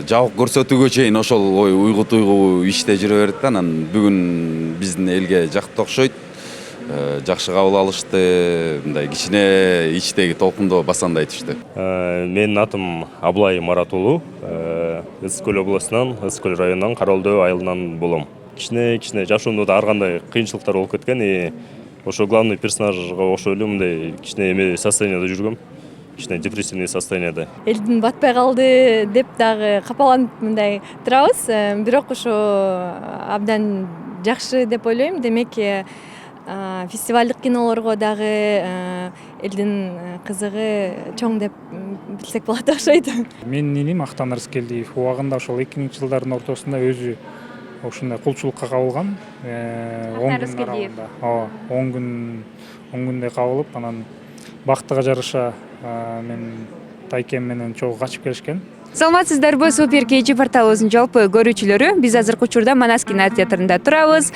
жабык көрсөтүүгө чейин ошол уйгу туйгу иште жүрө берет да. Анан бүгүн биздин элге жакты окшойт. Жакшы кабыл алышты. Мындай кичине ичтеги толкундоо басаңды айтышты. Менин атым Аблай Марат уулу. Ысык көл областынан, Ысык көл районунан, Кара Өлдөө айылынан болом. Кичине жашоомдо ар кандай кыйынчылыктар болуп кеткен. Ошо главный персонажга окшойлуу мындай кичине эме состоянияда жүргөм. Кичине депрессивный состоянияда. Элдин батпай калды деп дагы капаланып мындай турабыз. Бирок ошо абдан жакшы деп ойлойм. Демек фестивалдык кинолорго дагы элдин кызыгы чоң деп билсек болот окшойт. Менин иним Актан Рыскелдиев убагында ошол 2000-жылдардын ортосунда өзү ушундай кулчулукка кабылган. 10 күндөй кабылып, анан бактыга жараша мен тайкем менен чогуу качып келишкен. Саламатсыздарбы, Супер KG порталыбыздын жалпы көрүүчүлөрү. Биз азыркы учурда Манас кинотеатрында турабыз.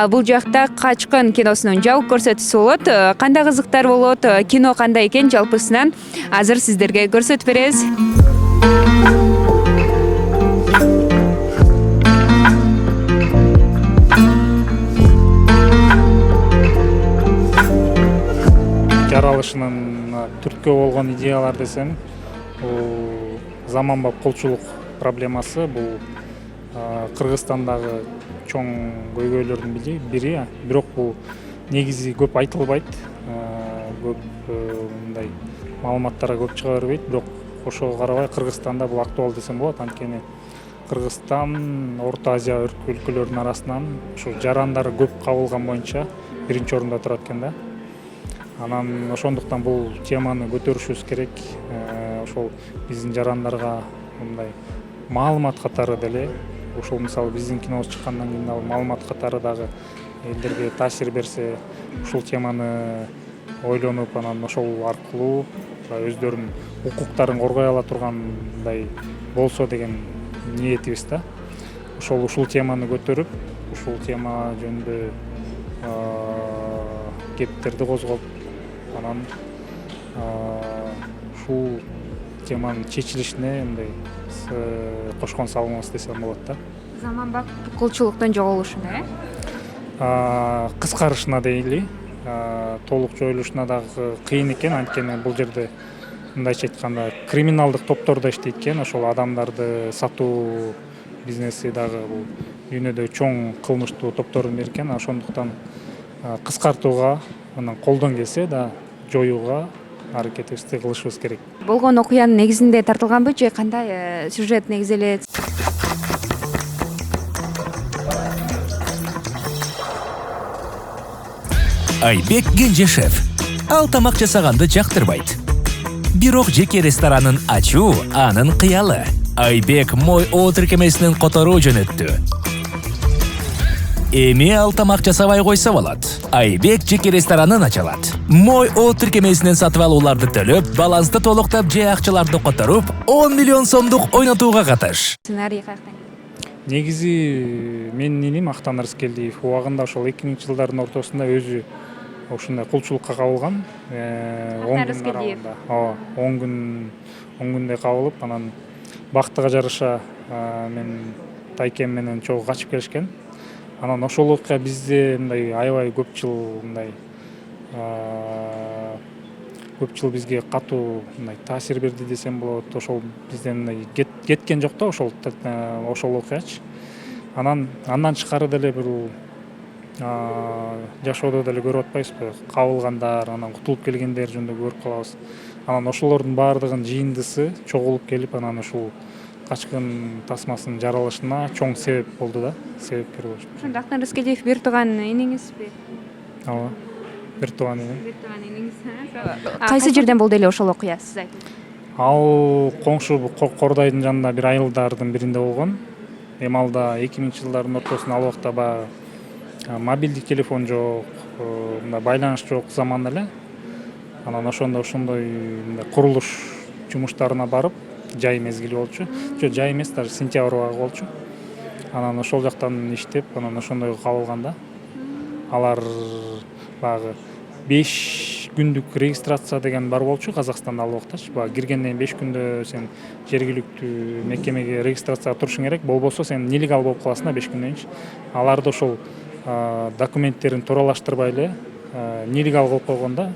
Бул жакта Качкын киносунун жабык көрсөтүүсү болот. Кандай кызыктар болот, кино кандай экен жалпысынан азыр сиздерге көрсөтүп беребиз. Жаралышынын түрткү болгон идеялар десем, заманбап колчулук проблемасы. Бул Кыргызстандагы чоң көйгөйлөрдүн бири. Бирок бул негизи көп айтылбайт. Көп мындай маалыматтар көп чыга бербейт. Бирок ошого карабай Кыргызстанда бул актуал десем болот. Анткени Кыргызстан Орто Азия өлкөлөрүнүн арасынан ушу жарандар көп кабылган боюнча биринчи орунда турат экен да. Анан ошондуктан бул теманы көтөрүшүбүз керек. Ошол биздин жарандарга мындай маалымат катары деле, ошол мисалы биздин кинобуз чыккандан кийин маалымат катары дагы элдерге таасир берсе, ушул теманы ойлонуп, анан ошол аркылуу өздөрүнүн укуктарын коргой ала тургандай болсо деген ниетибиз да. Ушул теманы көтөрүп, ушул тема жөнүндө кептерди козгоп, анан ушул теманын чечилишине мындай кошкон салымыбыз десем болот да. Заманбап колчулуктун жоголушуна, кыскарышына дейли, толук жоюлушуна дагы кыйын экен. Анткени бул жерде мындайча айтканда криминалдык топтор да иштейт экен. Ошол адамдарды сатуу бизнеси дагы бул дүйнөдө чоң кылмыштуу топтордун бири экен. Ошондуктан кыскартууга, анан колдон келсе да жоюуга аракетибизди кылышыбыз керек. болгон окуянын негизинде тартылганбы же кандай сюжет негизделет? Айбек Генжешев ал тамак жасаганды жактырбайт. Бирок жеке ресторанын ачуу анын кыялы. Айбек Мой О тиркемесинин которуу жөнөттү. Эми ал тамак жасабай койсо болот. Айбек жеке ресторанын ачалат. Мой О тиркемесинен сатып алууларды төлөп, балансты толуктап же акчаларды которуп, 10 миллион сомдук ойнотууга катыш. Сценарий каяктан? Негизи менин иним Актан Рыскелдиев убагында ошол 2000-жылдардын ортосунда өзү ушундай кулчулукка кабылган. 10 күндөй кабылып, анан бактыга жараша мен тайкем менен чогуу качып келишкен. Анан ошол окуя бизде мындай аябай көп жыл бизге катуу мындай таасир берди десем болот. Ошол бизден мындай кеткен жок да ошол окуячы. Андан тышкары деле бул жашоодо деле көрүп атпайбызбы? Кабылгандар, анан кутулуп келгендер жөнүндө көрүп калабыз. Анан ошолордун баардыгынын жыйындысы чогулуп келип, анан ушул Качкын тасмасынын жаралышына чоң себеп болду да, себепкер болушу. Ошондо Актан Рыскелдиев бир тууган эниңизби? Ооба, бир тууган энем. Кайсы жерден болду эле ошол окуя, сиз айтыңыз? Ал коңшу Кордайдын жанында бир айылдардын биринде болгон. Эми алда 2000-жылдардын ортосунда ал убакта баягы мобилдик телефон жок, мындай байланыш жок заман эле. Анан ошондой курулуш жумуштарына барып, жай мезгили болчу. Жай эмес, даже сентябрь болчу. Анан ошол жактан иштеп, анан ошондой кабылганда алар баягы 5 күндүк регистрация деген бар болчу Казакстанда ал убактачы. Баягы киргенден 5 күндө сен жергиликтүү мекемеге регистрацияга турушуң керек. Болбосо сен нелегал болуп каласың да 5 күндөн кийин. Аларды ошол документтерин тууралаштырбай эле нелегал кылып койгондо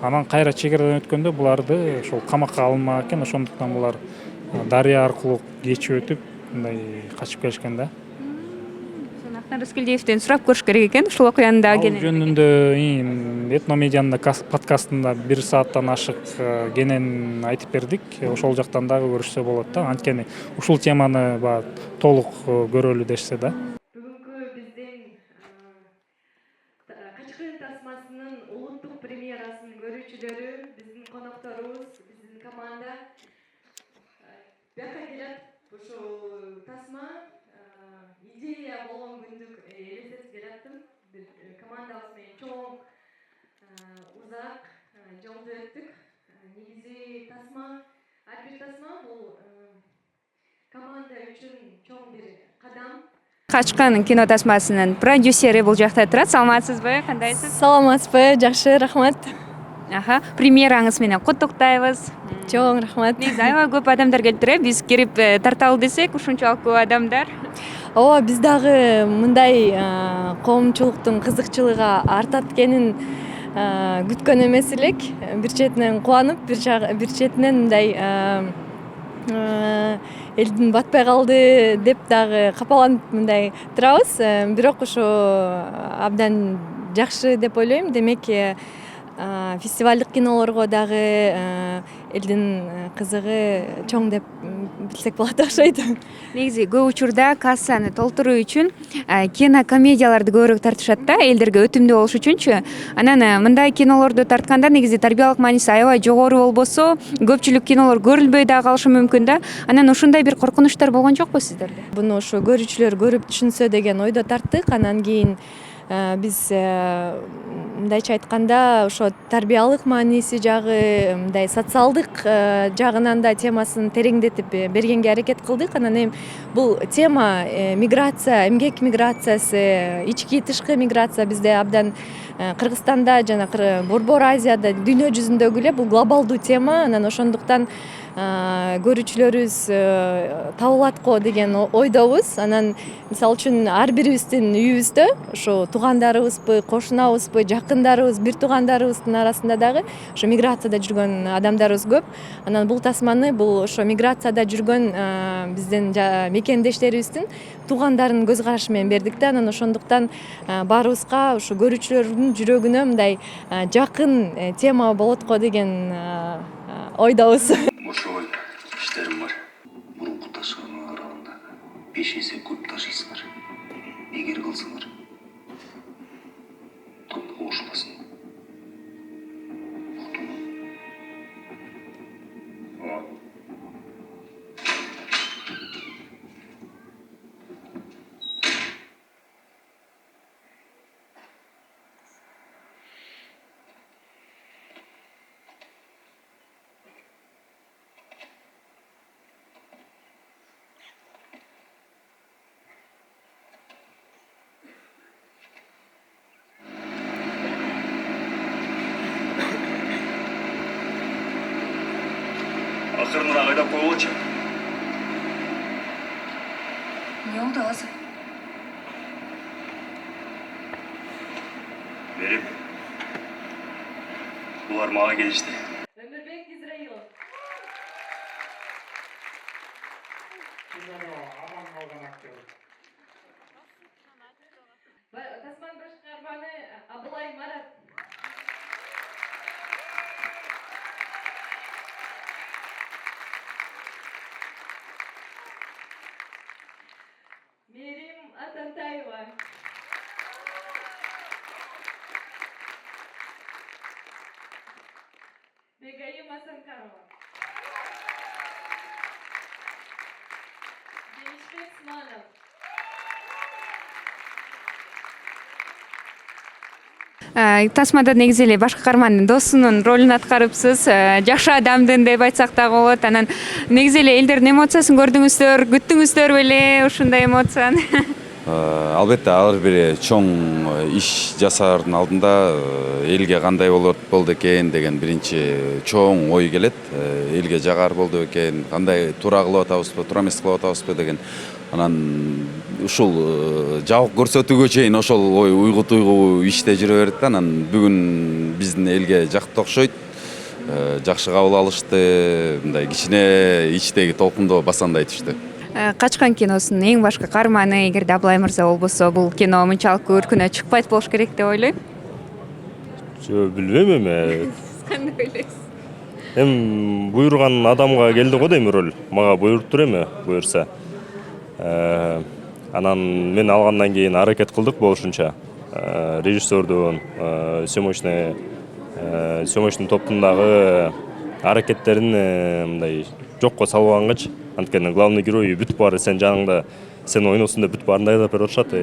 анан кайра чек арадан өткөндө буларды ошол камакка алынмак экен. Ошондуктан булар дарыя аркылуу кечип өтүп мындай качып келишкен да. Акнар Рыскелдиевден сурап көрүш керек экен ушул окуяны да Ал жөнүндө Этномедианын подкастында 1 сааттан ашык кенен айтып бердик. Ошол жактан дагы көрүшсө болот да. Анткени ушул теманы баягы толук көрөлү дешсе да. Бүгүнкү биздин Качкын тасмасынын улуттук премьерасын көрүүчүлөрү, биздин конокторубуз, биздин команда бияка келет. Ушул тасма идея болгон күндүк элестетип келаттым. Бир командабыз менен чоң узак жолду өттүк. Негизи тасма, ар бир тасма бул команда үчүн чоң бир кадам. Качкын кино тасмасынын продюсери бул жакта турат. Саламатсызбы? Кандайсыз? Саламатсызбы? Жакшы, рахмат. Премьераңыз менен куттуктайбыз. Чоң рахмат. Негизи аябай көп адамдар келип турат. Биз кирип тарталы десек, ушунчалык көп адамдар. Ооба, биз дагы мындай коомчулуктун кызыкчылыгы артат экенин күткөн эмес элек. Бир четинен кубанып, бир четинен мындай элдин батпай калды деп дагы капаланып мындай турабыз. Бирок ошо абдан жакшы деп ойлойм. Демек фестивалдык кинолорго дагы элдин кызыгы чоң деп билсек болот окшойт. Негизи көп учурда кассаны толтуруу үчүн кинокомедияларды көбүрөөк тартышат да, элдерге өтүмдүү болуш үчүнчү. Анан мындай кинолорду тартканда негизи тарбиялык мааниси аябай жогору болбосо, көпчүлүк кинолор көрүлбөй да калышы мүмкүн да. Анан ушундай бир коркунучтар болгон жокпу сиздерде? Буну ошо көрүүчүлөр көрүп түшүнсө деген ойдо тарттык. Анан кийин биз мындайча айтканда ошо тарбиялык мааниси жагы, мындай социалдык жагынан да темасын тереңдетип бергенге аракет кылдык. Анан эми бул тема миграция, эмгек миграциясы, ички тышкы миграция бизде абдан Кыргызстанда жана Борбор Азияда, дүйнө жүзүндөгү эле бул глобалдуу тема. Анан ошондуктан көрүүчүлөрүбүз табылат го деген ойдобуз. Анан мисалы үчүн ар бирибиздин үйүбүздө ошо туугандарыбызбы, кошунабызбы, жакындарыбыз, бир туугандарыбыздын арасында дагы ошо миграцияда жүргөн адамдарыбыз көп. Анан бул тасманы бул ошо миграцияда жүргөн биздин мекендештерибиздин туугандарынын көз карашы менен бердик да. Анан ошондуктан баарыбызга ошо көрүүчүлөрдүн жүрөгүнө мындай жакын тема болот го деген ойдобуз. Ошол иштерим бар. Мурунку ташкынга караганда 5 эсе көп ташыйсыңар. Эгер кылсаңар, топ кошуласың. Акырында кайдап койгочу. Не oldu azı? Берип. Булар мага келишти. Өмүрбек Израилов. Тасман башкарманы Абылай Марат. Мерим Атантаева. Бегаим Асанкарова. Денисбек Сманов. Тасмада негизи эле баш каармандын досунун ролун аткарыпсыз. Жакшы адамдын деп айтсак да болот. Анан негизи эле элдердин эмоциясын көрдүңүздөр, күттүңүздөр беле ушундай эмоцияны? Албетте ар бир чоң иш жасаардын алдында элге кандай болду экен деген биринчи чоң ой келет. Элге жагар болду экен, кандай туура кылып атабызбы, туура эмес кылып атабызбы деген. Анан ушул жабык көрсөтүүгө чейин ошол ой уйгу иште жүрө берет да. Анан бүгүн биздин элге жакты окшойт. Жакшы кабыл алышты, мындай кичине ичтеги толкундоо басаңдай түштү. Качкан киносунун эң башкы каарманы эгерде Аблай мырза болбосо, бул кино мынчалык көркүнө чыкпайт болуш керек деп ойлойм. Билбейм эми. Кандай ойлойсуз? Буйрган адамга келди го дейм роль. Мага буйруптур эми, буйрса. Анан мен алгандан кийин аракет кылдык болушунча. Режиссердун, съемочный топтундагы аракеттерин мындай жокко салбагангачы. Анткени главный герой бүт баары сен жаныңда, сен ойносуң деп бүт баарын айдап берип атышат.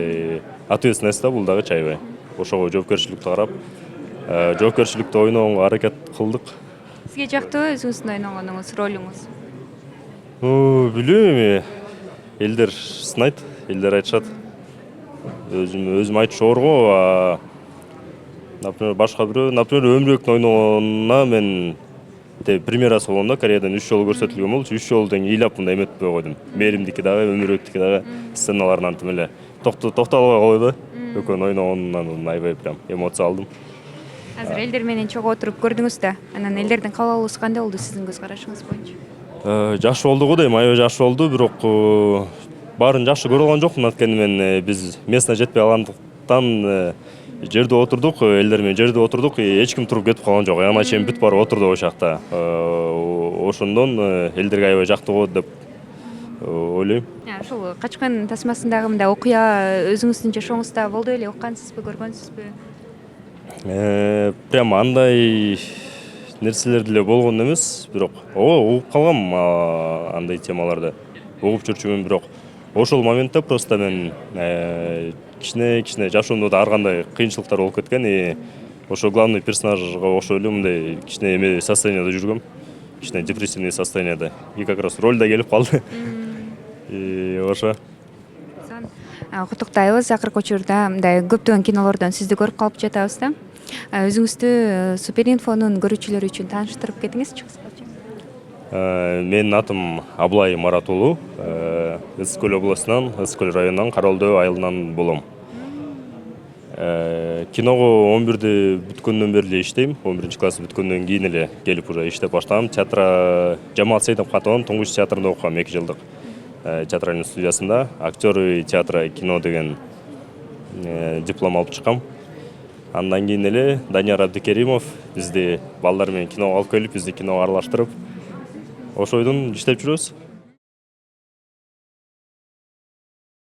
Ответственность да бул дагы чайбай. Ошого жоопкерчиликти карап, жоопкерчиликти ойногонго аракет кылдык. Сизге жактыбы өзүңүздүн ойногонуңуз, ролуңуз? Билбейм эми. Элдер сынайт, элдер айтышат. Өзүм айтыш оор го. Например, башка бирөө, Өмүрбектин ойногонуна мен премьерасы болгондо Кореядан 3 жолу көрсөтүлгөн болчу. 3 жолу тең ыйлап мындай эметпей койдум. Мээримдики дагы, Өмүрбектики дагы сценаларынан тим эле токтолбой койду. Экөөнүн ойногонунан аябай прям эмоция алдым. Азыр элдер менен чогуу отуруп көрдүңүз да. Анан элдердин кабыл алуусу кандай болду сиздин көз карашыңыз боюнча? Жакшы болду го дейм, аябай жакшы болду, бирок баарын жакшы көрө алган жокмун. Анткени мен биз местно жетпей калгандыктан жерде отурдук, элдер менен жерде отурдук, эч ким туруп кетип калган жок. Ана чейин бүт баары отурду ошол жакта. Ошондон элдерге аябай жакты го деп ойлойм. Ушул Качкан тасмасындагы мындай окуя өзүңүздүн жашооңузда болду беле, уккансызбы, көргөнсүзбү? Прямо андай нерселер деле болгон эмес, бирок угуп калгам андай темаларды. Угуп жүрчүмүн, бирок ошол моментте просто мен кичине жашоомда ар кандай кыйынчылыктар болуп кеткен. Ошо главный персонажга ошо эле мындай кичине эме состоянияда жүргөм. Кичине депрессивный состоянияда. И как раз роль да келип калды. Ошо. Куттуктайбыз. Акыркы учурда мындай көптөгөн кинолордон сизди көрүп калып жатабыз да. Өзүңүздү Суперинфонун көрүүчүлөрү үчүн тааныштырып кетиңизчи кыскача. Менин атым Аблай Марат уулу. Ысык Көл областынан, Ысык Көл районунан Каралдөө айылынан болом. Киного 11-дө бүткөндөн бери эле иштейм. 11-класс бүткөндөн кийин эле келип уже иштеп баштагам. Театр Жамаат Сейдов Катовдун туңгуч театрында окугам 2 жылдык. Театральный студиясында актёры театра кино деген диплом алып чыккам. Андан кийин эле Данияр Абдикеримов бизди балдар менен киного алып келип, бизди киного аралаштырып, ошойдон иштеп жүрөбүз.